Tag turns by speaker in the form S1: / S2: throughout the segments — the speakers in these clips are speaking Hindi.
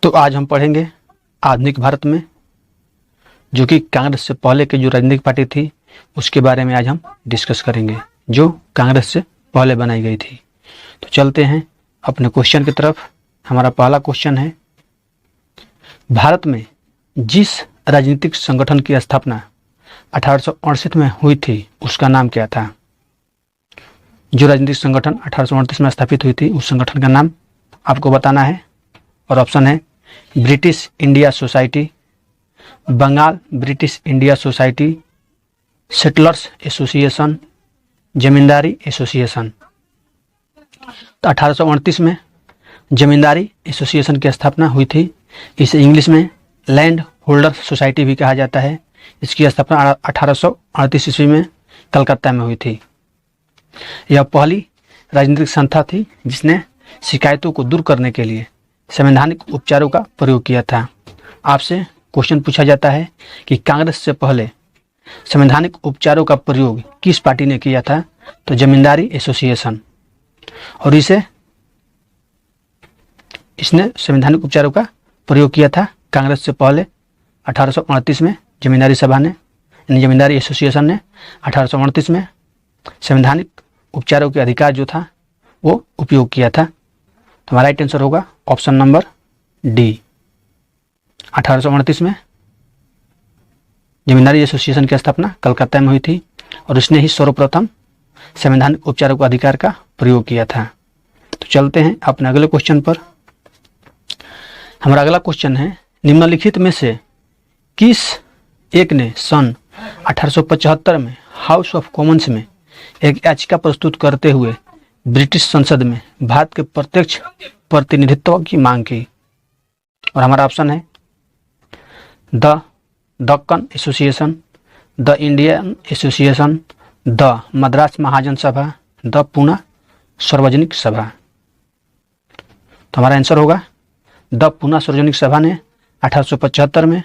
S1: तो आज हम पढ़ेंगे आधुनिक भारत में जो कि कांग्रेस से पहले की जो राजनीतिक पार्टी थी उसके बारे में आज हम डिस्कस करेंगे, जो कांग्रेस से पहले बनाई गई थी। तो चलते हैं अपने क्वेश्चन की तरफ। हमारा पहला क्वेश्चन है, भारत में जिस राजनीतिक संगठन की स्थापना 1868 में हुई थी उसका नाम क्या था? जो राजनीतिक संगठन 1838 में स्थापित हुई थी उस संगठन का नाम आपको बताना है। और ऑप्शन है British India Society, Bengal British India Society, Settlers Association, Zamindari Association. तो 1838 में जमींदारी एसोसिएशन की स्थापना हुई थी। इसे इंग्लिश में लैंड होल्डर सोसाइटी भी कहा जाता है। इसकी स्थापना 1838 ईस्वी में कलकत्ता में हुई थी। यह पहली राजनीतिक संस्था थी जिसने शिकायतों को दूर करने के लिए संवैधानिक उपचारों का प्रयोग किया था। आपसे क्वेश्चन पूछा जाता है कि कांग्रेस से पहले संवैधानिक उपचारों का प्रयोग किस पार्टी ने किया था? तो जमींदारी एसोसिएशन। और इसने संवैधानिक उपचारों का प्रयोग किया था कांग्रेस से पहले 1838 में जमींदारी सभा ने, यानी जमींदारी एसोसिएशन ने 1838 में संवैधानिक उपचारों के अधिकार जो था वो उपयोग किया था। तो हमारा राइट आंसर होगा ऑप्शन नंबर डी। 1838 में जमींदारी एसोसिएशन की स्थापना कलकत्ता में हुई थी और उसने ही सर्वप्रथम संवैधानिक उपचारों के अधिकार का प्रयोग किया था। तो चलते हैं अपने अगले क्वेश्चन पर। हमारा अगला क्वेश्चन है, निम्नलिखित में से किस एक ने सन 1875 में हाउस ऑफ कॉमन्स में एक याचिका प्रस्तुत करते हुए ब्रिटिश संसद में भारत के प्रत्यक्ष प्रतिनिधित्व की मांग की? और हमारा ऑप्शन है the Deccan Association, the Indian Association, the Madras Mahajan Sabha, the Poona सार्वजनिक सभा। तो हमारा आंसर होगा द पूना सार्वजनिक सभा ने 1875 में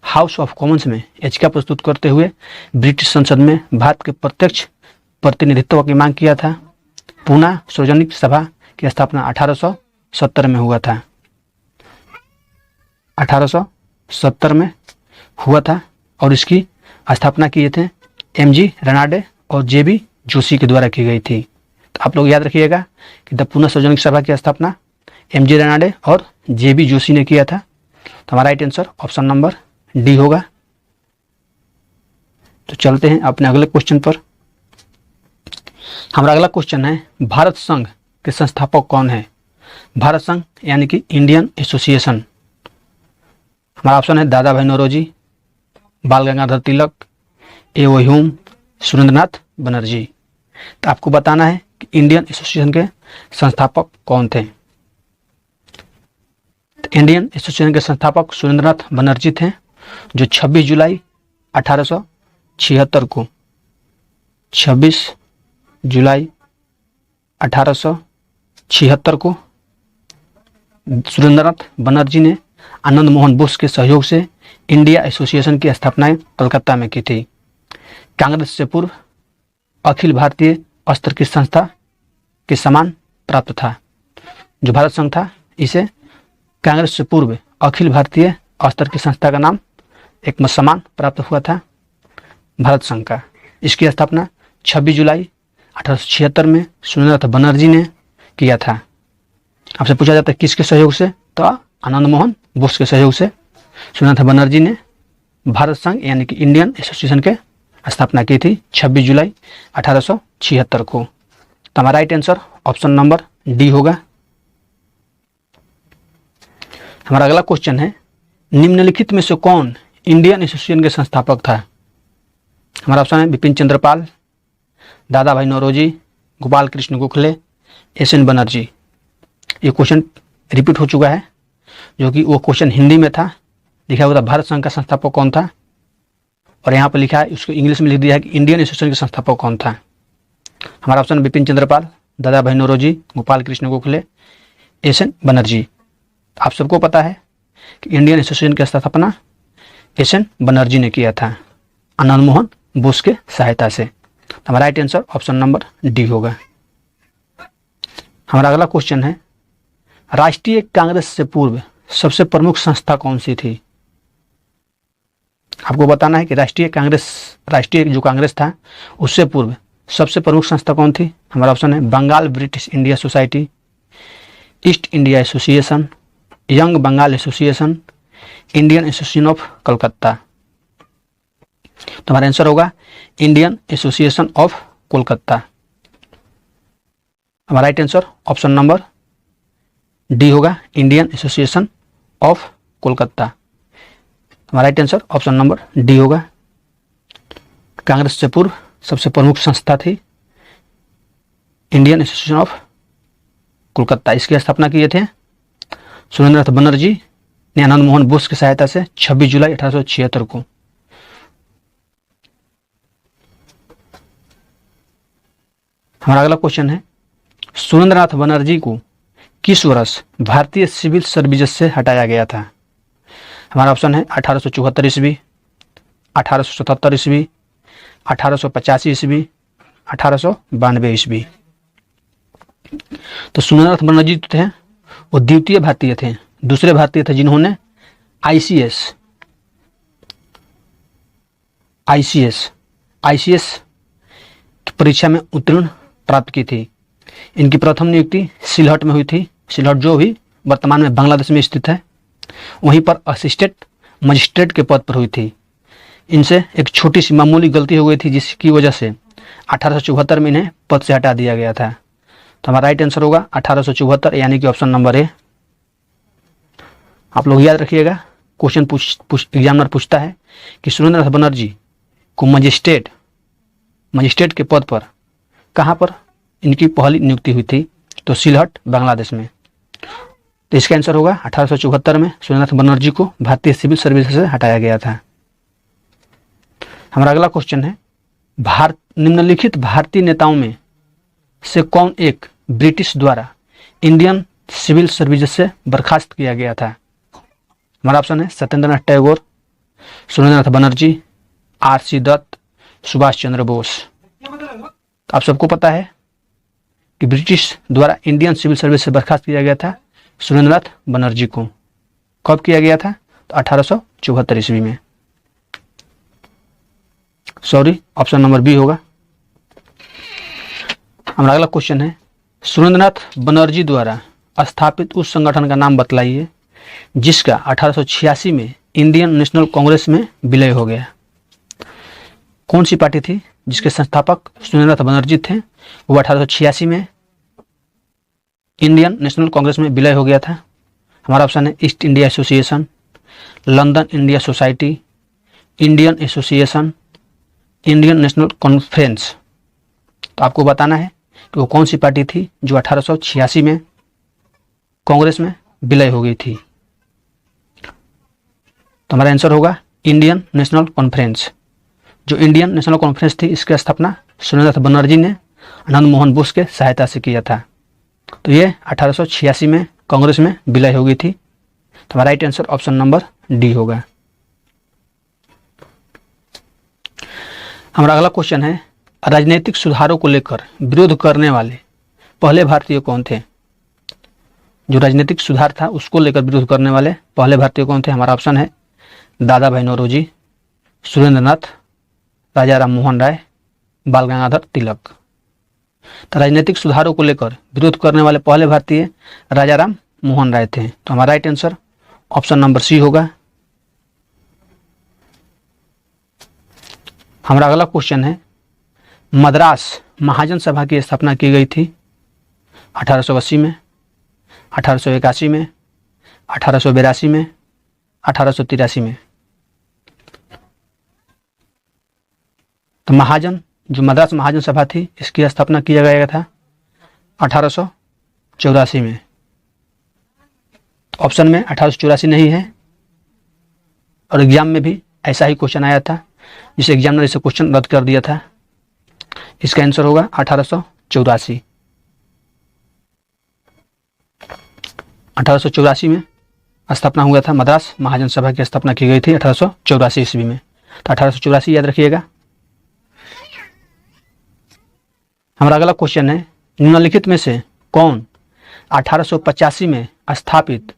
S1: हाउस ऑफ कॉमन्स में याचिका प्रस्तुत करते हुए ब्रिटिश संसद में भारत के प्रत्यक्ष प्रतिनिधित्व की मांग किया था। पूना सार्वजनिक सभा की स्थापना 1870 में हुआ था। 1870 में हुआ था और इसकी स्थापना किए थे एमजी रनाडे और जेबी जोशी के द्वारा की गई थी। तो आप लोग याद रखिएगा कि द पूना सार्वजनिक सभा की स्थापना एमजी रनाडे और जेबी जोशी ने किया था। तो हमारा right answer option number D होगा। तो चलते हैं अपने अगले क्वेश्चन पर। हमारा अगला क्वेश्चन है, भारत संघ के संस्थापक कौन है? भारत संघ यानी कि इंडियन एसोसिएशन। हमारा ऑप्शन है दादा भाई नौरोजी, बाल गंगाधर तिलक, ए.ओ. ह्यूम, सुरेंद्रनाथ बनर्जी। तो आपको बताना है कि इंडियन एसोसिएशन के संस्थापक कौन थे। तो इंडियन एसोसिएशन के संस्थापक सुरेंद्रनाथ बनर्जी थे, जो 26 जुलाई 1876 को 26 जुलाई 1876 को सुरेंद्रनाथ बनर्जी ने आनंद मोहन बोस के सहयोग से इंडिया एसोसिएशन की स्थापना कलकत्ता में की थी। कांग्रेस से पूर्व अखिल भारतीय स्तर की संस्था के समान प्राप्त था। जो भारत संघ था इसे कांग्रेस से पूर्व अखिल भारतीय स्तर की संस्था का नाम एक समान प्राप्त हुआ था भारत संघ का। इसकी स्थापना 26 जुलाई 1876 में सुरेंद्रनाथ बनर्जी ने किया था। आपसे पूछा जाता है किसके सहयोग से? तो आनंद मोहन बोस के सहयोग से सुरेंद्रनाथ बनर्जी ने भारत संघ यानी कि इंडियन एसोसिएशन के स्थापना की थी 26 जुलाई 1876 को। तो हमारा right answer option number D होगा। हमारा अगला क्वेश्चन है, निम्नलिखित में से कौन इंडियन एसोसिएशन के संस्थापक था? हमारा ऑप्शन है बिपिन चंद्र पाल, दादा भाई नौरोजी, गोपाल कृष्ण गोखले, एस.एन. बनर्जी। ये क्वेश्चन रिपीट हो चुका है, जो कि वो क्वेश्चन हिंदी में था, लिखा हुआ था भारत संघ का संस्थापक कौन था, और यहाँ पर लिखा है उसको इंग्लिश में लिख दिया है कि इंडियन एसोसिएशन के संस्थापक कौन था। हमारा ऑप्शन बिपिन चंद्र पाल, दादा भाई नौरोजी, गोपाल कृष्ण गोखले, एस.एन. बनर्जी। आप सबको पता है कि इंडियन एसोसिएशन की स्थापना एस.एन. बनर्जी ने किया था आनंद मोहन बोस के सहायता से। हमारा right answer option number D होगा। हमारा अगला क्वेश्चन है, राष्ट्रीय कांग्रेस से पूर्व सबसे प्रमुख संस्था कौन सी थी? आपको बताना है कि राष्ट्रीय जो कांग्रेस था उससे पूर्व सबसे प्रमुख संस्था कौन थी? हमारा ऑप्शन है Bengal British India society, East India association, young Bengal association, Indian association of Calcutta. तो हमारा आंसर होगा इंडियन एसोसिएशन ऑफ कोलकाता। हमारा right answer option number D होगा, इंडियन एसोसिएशन ऑफ कोलकाता। हमारा right answer option number D होगा। कांग्रेस से पूर्व सबसे प्रमुख संस्था थी इंडियन एसोसिएशन ऑफ कोलकाता। इसकी स्थापना किए थे सुरेंद्रनाथ बनर्जी ने आनंद मोहन बोस की सहायता से 26 जुलाई 1876 को। हमारा अगला क्वेश्चन है सुरेंद्रनाथ बनर्जी को किस वर्ष भारतीय सिविल सर्विसेज से हटाया गया था? हमारा ऑप्शन है 1874 ईस्वी, 1877 ईस्वी, 1885 ईस्वी, 1892 ईस्वी। तो सुरेंद्रनाथ बनर्जी थे वो द्वितीय भारतीय थे, दूसरे भारतीय थे जिन्होंने आईसीएस की परीक्षा में उत्तीर्ण प्राप्त की थी। इनकी प्रथम नियुक्ति सिलहट में हुई थी, सिलहट जो भी वर्तमान में बांग्लादेश में स्थित है, वहीं पर असिस्टेंट मजिस्ट्रेट के पद पर हुई थी। इनसे एक छोटी सी मामूली गलती हो गई थी जिसकी वजह से 1874 में इन्हें पद से हटा दिया गया था। तो हमारा राइट आंसर होगा 1874 यानी कि ऑप्शन नंबर ए। आप लोग याद रखिएगा, क्वेश्चन एग्जामिनर पूछता है कि सुरेंद्रनाथ बनर्जी को मजिस्ट्रेट के पद पर कहाँ पर इनकी पहली नियुक्ति हुई थी? तो सिलहट बांग्लादेश में। तो इसका आंसर होगा 1874 में सुरेंद्रनाथ बनर्जी को भारतीय सिविल सर्विस से हटाया गया था। हमारा अगला क्वेश्चन है निम्नलिखित भारतीय नेताओं में से कौन एक ब्रिटिश द्वारा इंडियन सिविल सर्विसेज से बर्खास्त किया गया था? हमारा ऑप्शन है सत्येंद्रनाथ टैगोर, सुरेंद्रनाथ बनर्जी, आर.सी. दत्त, सुभाष चंद्र बोस। तो आप सबको पता है कि ब्रिटिश द्वारा इंडियन सिविल सर्विस से बर्खास्त किया गया था सुरेंद्रनाथ बनर्जी को। कब किया गया था? तो 1874 ईस्वी में। सॉरी, ऑप्शन नंबर बी होगा। हमारा अगला क्वेश्चन है सुरेंद्रनाथ बनर्जी द्वारा स्थापित उस संगठन का नाम बतलाइए जिसका 1886 में इंडियन नेशनल कांग्रेस में विलय हो गया। कौन सी पार्टी थी जिसके संस्थापक सुरेंद्रनाथ बनर्जी थे? वो 1886 में इंडियन नेशनल कांग्रेस में विलय हो गया था। हमारा ऑप्शन है east India association, London India society, Indian association, Indian national conference. तो आपको बताना है कि वो कौन सी पार्टी थी जो 1886 में कांग्रेस में विलय हो गई थी। तो हमारा आंसर होगा इंडियन नेशनल कॉन्फ्रेंस। जो इंडियन नेशनल कॉन्फ्रेंस थी इसकी स्थापना सुरेंद्रनाथ बनर्जी ने आनंद मोहन बोस के सहायता से किया था। तो ये 1886 में कांग्रेस में विलय हो गई थी। तो हमारा right answer option number D होगा। हमारा अगला क्वेश्चन है राजनीतिक सुधारों को लेकर विरोध करने वाले पहले भारतीय कौन थे? जो राजनीतिक सुधार था उसको लेकर विरोध करने वाले पहले भारतीय कौन थे? हमारा ऑप्शन है दादा भाई नौरोजी, सुरेंद्रनाथ, राजा राम मोहन राय, बाल गंगाधर तिलक। तो राजनीतिक सुधारों को लेकर विरोध करने वाले पहले भारतीय राजा राम मोहन राय थे। तो हमारा right answer option number C होगा। हमारा अगला क्वेश्चन है मद्रास महाजन सभा की स्थापना की गई थी 1880 में, 1881 में, 1882 में, 1883 में। तो जो मद्रास महाजन सभा थी इसकी स्थापना किया गया था 1884 में। ऑप्शन में 1884 नहीं है और एग्जाम में भी ऐसा ही क्वेश्चन आया था जिसे एग्जामिनर इसे क्वेश्चन रद्द कर दिया था। इसका आंसर होगा 1884। 1884 में स्थापना हुआ था, मद्रास महाजन सभा की स्थापना की गई थी 1884 ईस्वी में। तो 1884 याद रखिएगा। हमारा अगला क्वेश्चन है निम्नलिखित में से कौन 1885 में स्थापित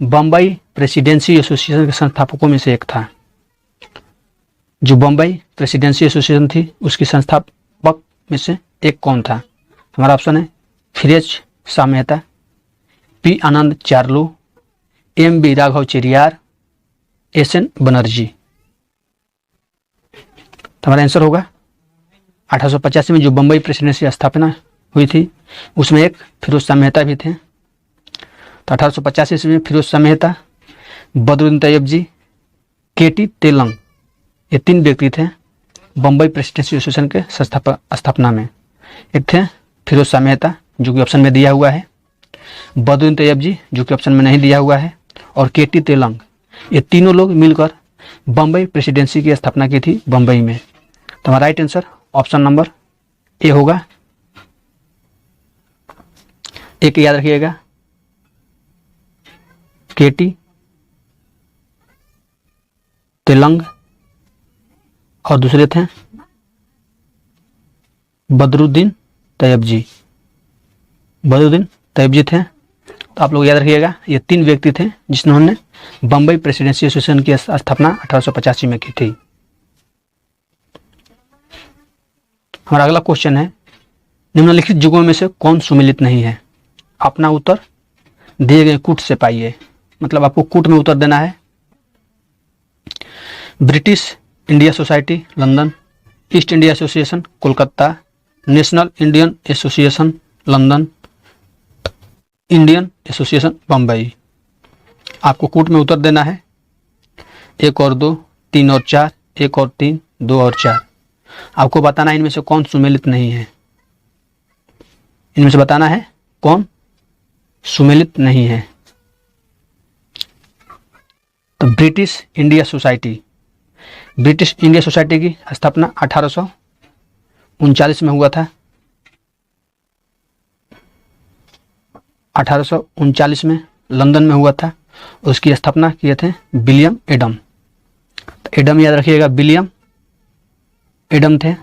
S1: बम्बई प्रेसिडेंसी एसोसिएशन के संस्थापकों में से एक था। जो बम्बई प्रेसिडेंसी एसोसिएशन थी उसकी संस्थापक में से एक कौन था? हमारा ऑप्शन है Firoz Shah Mehta, P Anand Charlu, M B Raghava Chariar, S N Banerjee. तो हमारा आंसर होगा 1885 में जो बम्बई प्रेसिडेंसी स्थापना हुई थी उसमें एक फिरोज शाह मेहता भी थे। तो 1885 ईस्वी में फिरोज शाह मेहता, बदरुद्दीन तैयब जी, केटी तेलंग, ये 3 व्यक्ति थे बम्बई प्रेसिडेंसी एसोसिएशन के स्थापना में। एक थे फिरोज शाह मेहता जो कि ऑप्शन में दिया हुआ है, बदरुद्दीन तैयब जी जो कि ऑप्शन में नहीं दिया हुआ है, और केटी तेलंग। ये तीनों लोग मिलकर बम्बई प्रेसिडेंसी की स्थापना की थी बम्बई में। तो हमारा right answer option number A होगा। एक याद रखिएगा, केटी तेलंग और दूसरे थे बदरुद्दीन तैयब जी। बदरुद्दीन तैयब जी थे। तो आप लोग याद रखिएगा ये 3 व्यक्ति थे जिन्होंने बम्बई प्रेसिडेंसी एसोसिएशन की स्थापना 1885 में की थी। हमारा अगला क्वेश्चन है, निम्नलिखित युगों में से कौन सुमेलित नहीं है? अपना उत्तर दिए गए कूट से पाइए, मतलब आपको कूट में उत्तर देना है। British India society London, east India association Kolkata, national Indian association London, Indian association Bombay. आपको कूट में उत्तर देना है 1 और 2, 3 और 4, 1 और 3, 2 और 4। आपको बताना है इनमें से कौन सुमेलित नहीं है। इनमें से बताना है कौन सुमेलित नहीं है। तो British India society, British India society की स्थापना 1839 में हुआ था। 1839 में लंदन में हुआ था। उसकी स्थापना किए थे विलियम एडम। तो एडम याद रखिएगा, विलियम एडम थे।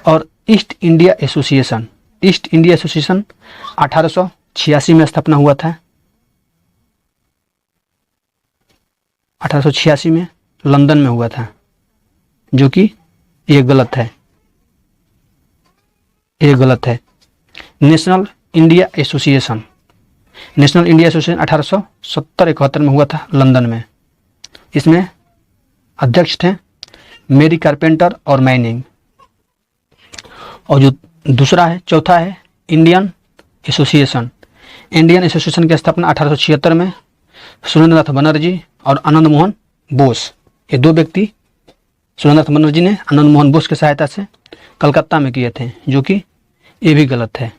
S1: और east India association, east India association 1886 में स्थापना हुआ था। 1886 में लंदन में हुआ था, जो कि ये गलत है, ये गलत है। National India association, national India association 1870-71 में हुआ था लंदन में। इसमें अध्यक्ष थे मेरी कारपेंटर और मैनिंग। और जो दूसरा है, चौथा है इंडियन एसोसिएशन। इंडियन एसोसिएशन की स्थापना 1876 में सुरेंद्रनाथ बनर्जी और आनंद मोहन बोस, ये 2 व्यक्ति, सुरेंद्रनाथ बनर्जी ने आनंद मोहन बोस की सहायता से कलकत्ता में किए थे, जो कि ये भी गलत है,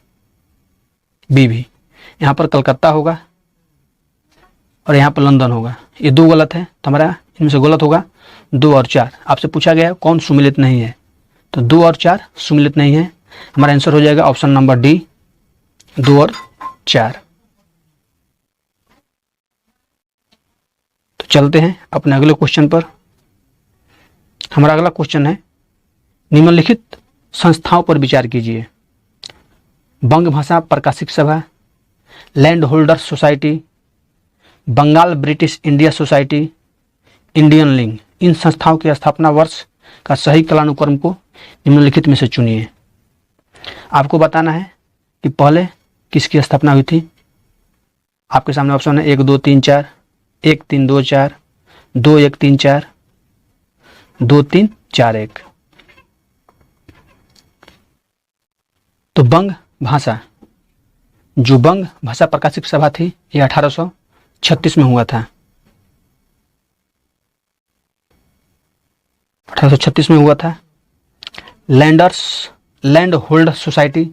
S1: बी भी। यहाँ पर कलकत्ता होगा और यहाँ पर लंदन होगा, ये 2 गलत है। तो हमारा इनमें से गलत होगा 2 और 4। आपसे पूछा गया है कौन सुमेलित नहीं है, तो 2 और 4 सुमेलित नहीं है। हमारा आंसर हो जाएगा ऑप्शन नंबर डी, 2 और 4। तो चलते हैं अपने अगले क्वेश्चन पर। हमारा अगला क्वेश्चन है, निम्नलिखित संस्थाओं पर विचार कीजिए। बंग Bhasha Prakashika Sabha, land holders society, Bengal British India society, Indian league. इन संस्थाओं के स्थापना वर्ष का सही कालानुक्रम को निम्नलिखित में से चुनिए। आपको बताना है कि पहले किसकी स्थापना हुई थी। आपके सामने ऑप्शन है 1 2 3 4, 1 3 2 4, 2 1 3 4, 2 3 4 1। तो बंग भाषा, जो बंग भाषा प्रकाशिक सभा थी, ये 1836 में हुआ था। 1836 में हुआ था। लैंड होल्ड सोसाइटी,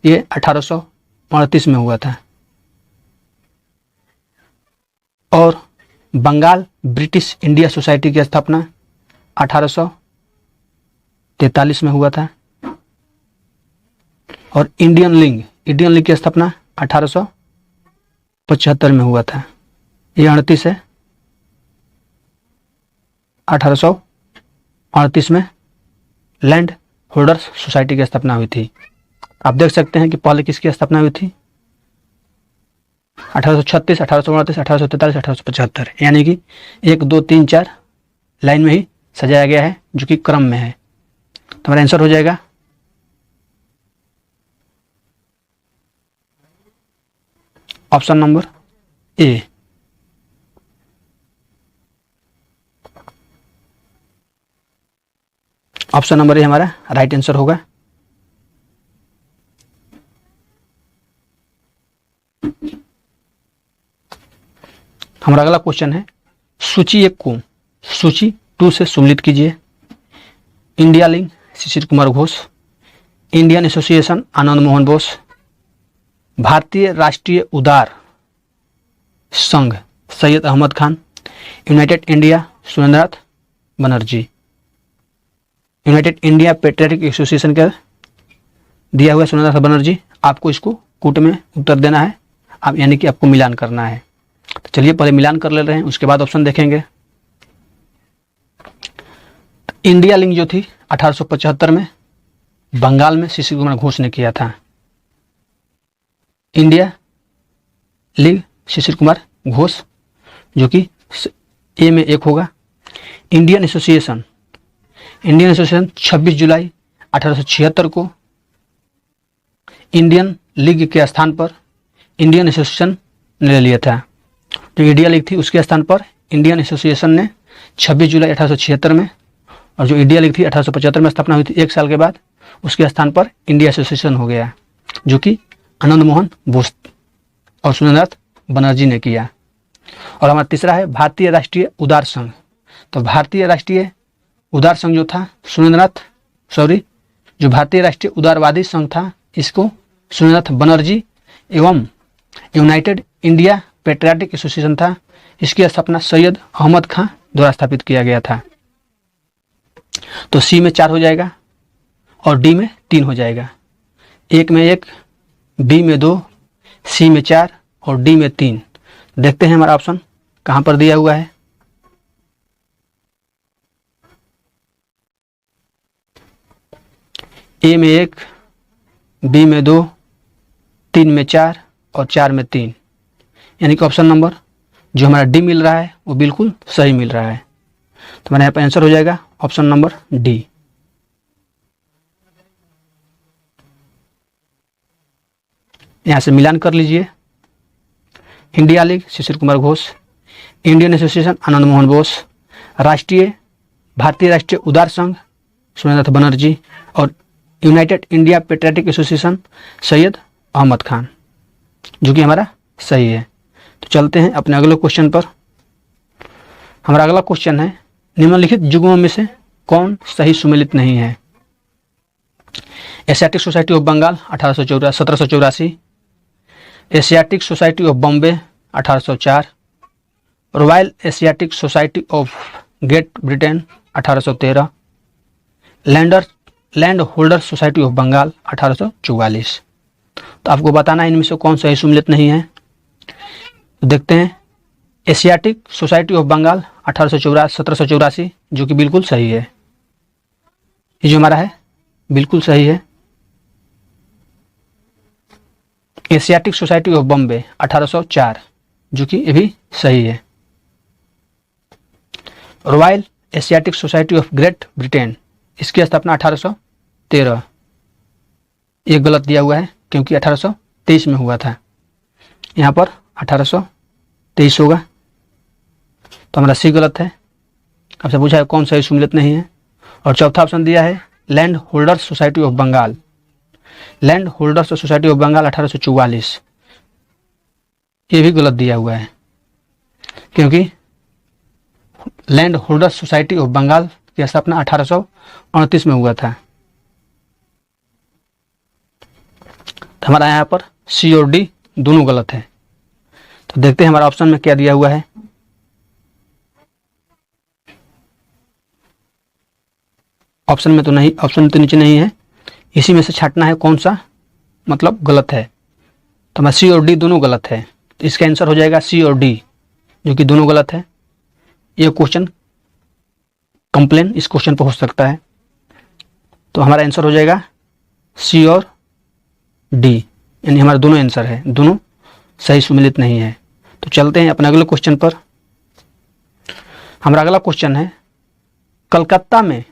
S1: ये 1838 में हुआ था। और बंगाल ब्रिटिश इंडिया सोसाइटी की स्थापना 1843 में हुआ था। और इंडियन लिंग की स्थापना 1875 में हुआ था। ये 38 है। 1838 में लैंड होल्डर्स सोसाइटी की स्थापना हुई थी। आप देख सकते हैं कि पहले किसकी स्थापना हुई थी। 1836, 1829, 1843, 1875, यानी कि 1 2 3 4 लाइन में ही सजाया गया है, जो कि क्रम में है। तो हमारा आंसर हो जाएगा option number A. Option number A हमारा राइट आंसर होगा। हमारा अगला क्वेश्चन है, सूची 1 को सूची 2 से सम्मिलित कीजिए। India league Shishir Kumar Ghosh, Indian association Anand Mohan Bose, भारतीय राष्ट्रीय उदार संघ Syed Ahmad Khan, United India Surendranath Banerjee. United India patriotic association का दिया हुआ सुरेंद्रनाथ बनर्जी। आपको इसको कूट में उत्तर देना है, आप यानी कि आपको मिलान करना है। तो चलिए पहले मिलान कर ले रहे हैं, उसके बाद ऑप्शन देखेंगे। इंडिया लिंक जो थी 1875 में बंगाल में शिशिर कुमार घोष ने किया था। इंडिया लिंक शिशिर कुमार घोष, जो कि ए में 1 होगा। इंडियन एसोसिएशन 26 जुलाई 1876 को इंडियन लीग के स्थान पर इंडियन एसोसिएशन ने ले लिया था। जो इंडिया लीग थी उसके स्थान पर इंडियन एसोसिएशन ने 26 जुलाई 1876 में, और जो इंडिया लीग थी 1875 में स्थापना हुई थी, 1 साल के बाद उसके स्थान पर इंडिया एसोसिएशन हो गया, जो कि आनंद मोहन बोस और सुरेंद्रनाथ बनर्जी ने किया। और हमारा तीसरा है भारतीय राष्ट्रीय उदार संघ। तो भारतीय राष्ट्रीय उदार संघ जो था जो भारतीय राष्ट्रीय उदारवादी संघ था, इसको सुरेंद्रनाथ बनर्जी एवं यूनाइटेड इंडिया पेट्रियाटिक एसोसिएशन था, इसकी स्थापना सैयद अहमद खान द्वारा स्थापित किया गया था। तो सी में 4 हो जाएगा और डी में 3 हो जाएगा। 1 में 1, बी में 2, सी में 4 और डी में 3। देखते हैं हमारा ऑप्शन कहां पर दिया हुआ है। ए में 1, बी में 2, 3 में 4 और 4 में 3, यानी कि ऑप्शन नंबर जो हमारा डी मिल रहा है वो बिल्कुल सही मिल रहा है। तो हमारे यहाँ पर आंसर हो जाएगा ऑप्शन नंबर डी। यहां से मिलान कर लीजिए। India league Shishir Kumar Ghosh, Indian association Anand Mohan Bose, भारतीय राष्ट्रीय उदार संघ सुरेंद्रनाथ बनर्जी और United India patriotic association Syed Ahmad Khan, जो कि हमारा सही है। तो चलते हैं अपने अगले क्वेश्चन पर। हमारा अगला क्वेश्चन है, निम्नलिखित युग्मों में से कौन सही सुमेलित नहीं है। Asiatic society of Bengal 1784, Asiatic society of Bombay 1804, royal Asiatic society of great Britain 1813, land holder society of Bengal 1844। तो आपको बताना है इनमें से कौन सही सुमेलित नहीं है। तो देखते हैं, एशियाटिक सोसाइटी ऑफ बंगाल 1784, जो कि बिल्कुल सही है। ये जो हमारा है बिल्कुल सही है। एशियाटिक सोसाइटी ऑफ बॉम्बे 1804, जो कि ये भी सही है। Royal Asiatic society of great Britain, इसकी स्थापना 1813, ये गलत दिया हुआ है क्योंकि 1823 में हुआ था, यहाँ पर 1823 होगा। तो हमारा सी गलत है। आपसे पूछा है कौन सही सुमेलित नहीं है। और चौथा ऑप्शन दिया है land holders society of Bengal, land holders society of Bengal 1844, ये भी गलत दिया हुआ है क्योंकि land holders society of Bengal की स्थापना 1838 में हुआ था। तो हमारा यहाँ पर सी और डी दोनों गलत है। तो देखते हैं हमारा ऑप्शन में क्या दिया हुआ है। ऑप्शन में तो नीचे नहीं है, इसी में से छांटना है कौन सा मतलब गलत है। तो हमारा सी और डी दोनों गलत है। तो इसका आंसर हो जाएगा सी और डी, जो कि दोनों गलत है। ये क्वेश्चन कंप्लेन इस क्वेश्चन पर हो सकता है। तो हमारा आंसर हो जाएगा सी और डी, यानी हमारा दोनों आंसर है, दोनों सही सुमेलित नहीं है। तो चलते हैं अपने अगले क्वेश्चन पर। हमारा अगला क्वेश्चन है, कलकत्ता में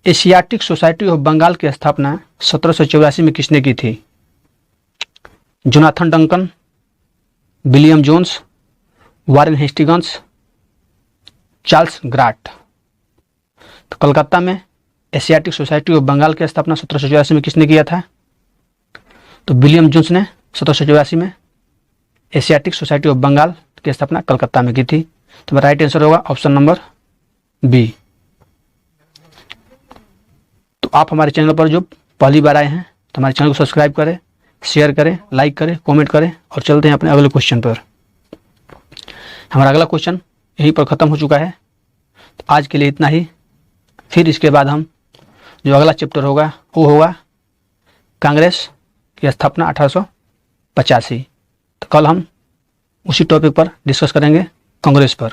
S1: एशियाटिक सोसाइटी ऑफ बंगाल की स्थापना 1784 में किसने की थी? Jonathan Duncan, William Jones, Warren Hastings, Charles Grant. तो कलकत्ता में एशियाटिक सोसाइटी ऑफ बंगाल की स्थापना 1784 में किसने किया था? तो विलियम जोन्स ने 1784 में एशियाटिक सोसाइटी ऑफ बंगाल की स्थापना कलकत्ता में की थी। तो मेरा राइट आंसर होगा ऑप्शन नंबर बी। तो आप हमारे चैनल पर जो पहली बार आए हैं तो हमारे चैनल को सब्सक्राइब करें, शेयर करें, लाइक करें, कमेंट करें। और चलते हैं अपने अगले क्वेश्चन पर। हमारा अगला क्वेश्चन यहीं पर ख़त्म हो चुका है। तो आज के लिए इतना ही। फिर इसके बाद हम जो अगला चैप्टर होगा वो होगा कांग्रेस की स्थापना 1885। तो कल हम उसी टॉपिक पर डिस्कस करेंगे, कांग्रेस पर।